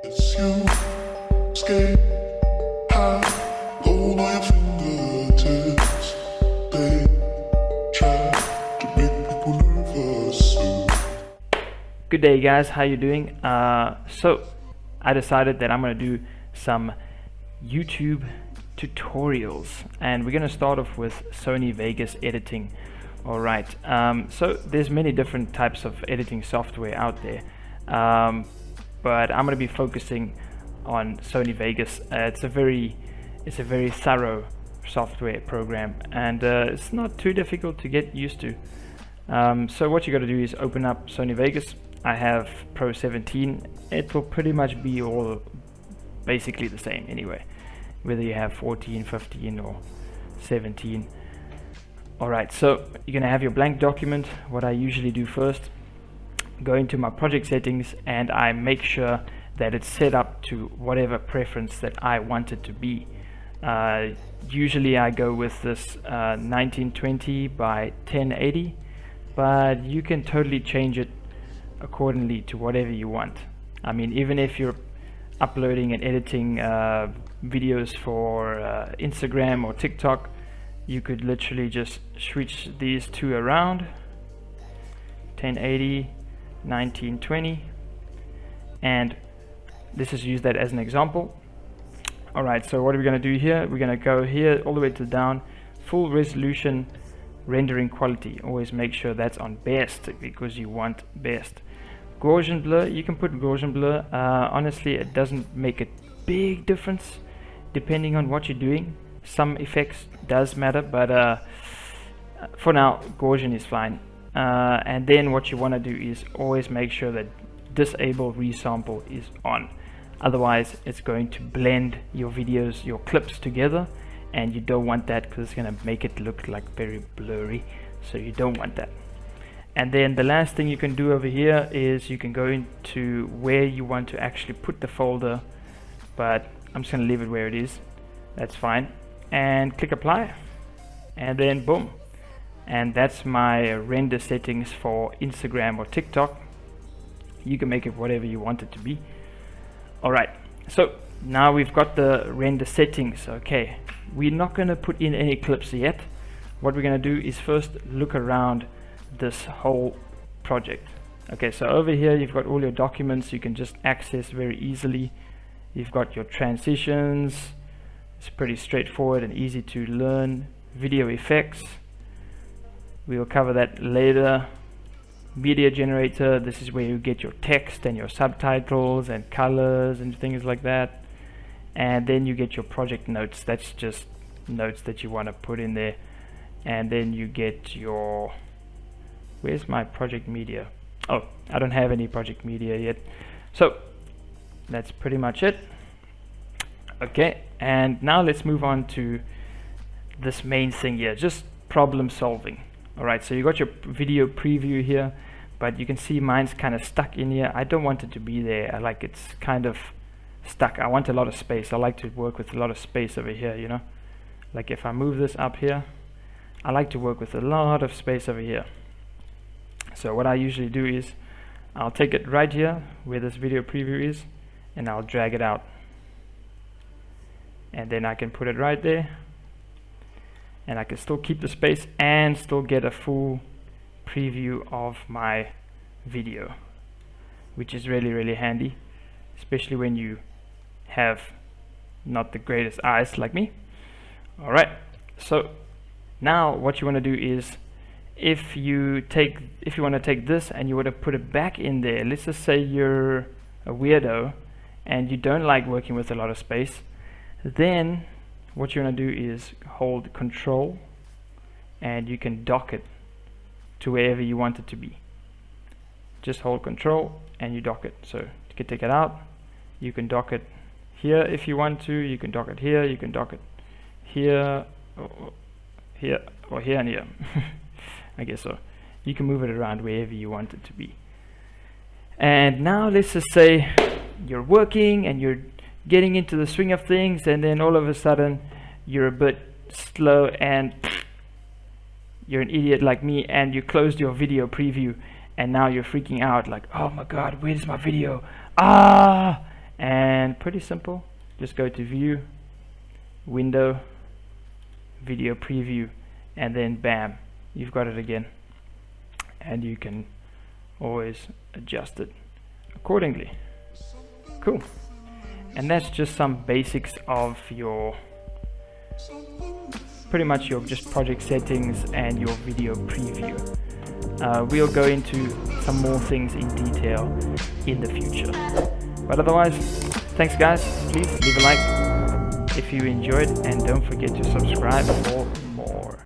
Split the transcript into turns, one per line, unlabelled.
It's you, skate high, gold on your fingertips. They try to make people nervous.
Good day guys, how you doing? So I decided that I'm gonna do some YouTube tutorials, and we're gonna start off with Sony Vegas editing. Alright, so there's many different types of editing software out there, but I'm gonna be focusing on Sony Vegas. It's a very thorough software program, and it's not too difficult to get used to. So what you got to do is open up Sony Vegas. I have Pro 17. It will pretty much be all basically the same anyway, whether you have 14, 15 or 17. Alright, so you're gonna have your blank document. What I usually do first, go into my project settings and I make sure that it's set up to whatever preference that I want it to be. Usually I go with this 1920 by 1080, but you can totally change it accordingly to whatever you want. I mean, even if you're uploading and editing videos for Instagram or TikTok, you could literally just switch these two around, 1080, 1920, and this is used that as an example. Alright, so what are we going to do here? We're going to go here all the way to down, full resolution rendering quality. Always make sure that's on best because you want best. Gaussian blur, you can put Gaussian blur. Honestly, it doesn't make a big difference depending on what you're doing. Some effects does matter, but for now Gaussian is fine. And then what you want to do is always make sure that disable resample is on. Otherwise it's going to blend your videos, your clips together, and you don't want that because it's going to make it look like very blurry, so you don't want that. And then the last thing you can do over here is you can go into where you want to actually put the folder, but I'm just going to leave it where it is. That's fine, and click apply, and then boom, and that's my render settings for Instagram or TikTok. You can make it whatever you want it to be. Alright, so now we've got the render settings. Okay, we're not going to put in any clips yet. What we're going to do is first look around this whole project. Okay, so over here you've got all your documents you can just access very easily. You've got your transitions, it's pretty straightforward and easy to learn. Video effects, we'll cover that later. Media generator, this is where you get your text and your subtitles and colors and things like that. And then you get your project notes, that's just notes that you want to put in there. And then you get your, where's my project media? Oh, I don't have any project media yet. So that's pretty much it. Okay, and now let's move on to this main thing here, just problem solving. Alright, so you got your video preview here, but you can see mine's kind of stuck in here. I don't want it to be there. I like it's kind of stuck. I want a lot of space. I like to work with a lot of space over here, you know. Like if I move this up here, I like to work with a lot of space over here. So what I usually do is I'll take it right here where this video preview is and I'll drag it out, and then I can put it right there, and I can still keep the space and still get a full preview of my video, which is really handy, especially when you have not the greatest eyes like me. Alright, so now what you want to do is if you want to take this and you want to put it back in there, let's just say you're a weirdo and you don't like working with a lot of space, then what you want to do is hold Control and you can dock it to wherever you want it to be. Just hold Control and you dock it. So you can take it out, you can dock it here if you want to, you can dock it here, you can dock it here, or here, or here and here. I guess so. You can move it around wherever you want it to be. And now let's just say you're working and you're getting into the swing of things, and then all of a sudden you're a bit slow and you're an idiot like me and you closed your video preview and now you're freaking out like, oh my god, where's my video? And And pretty simple, just go to View, Window, Video Preview, and then bam, you've got it again. And you can always adjust it accordingly. Cool. And that's just some basics of your, pretty much your just project settings and your video preview. We'll go into some more things in detail in the future. But otherwise, thanks guys. Please leave a like if you enjoyed, and don't forget to subscribe for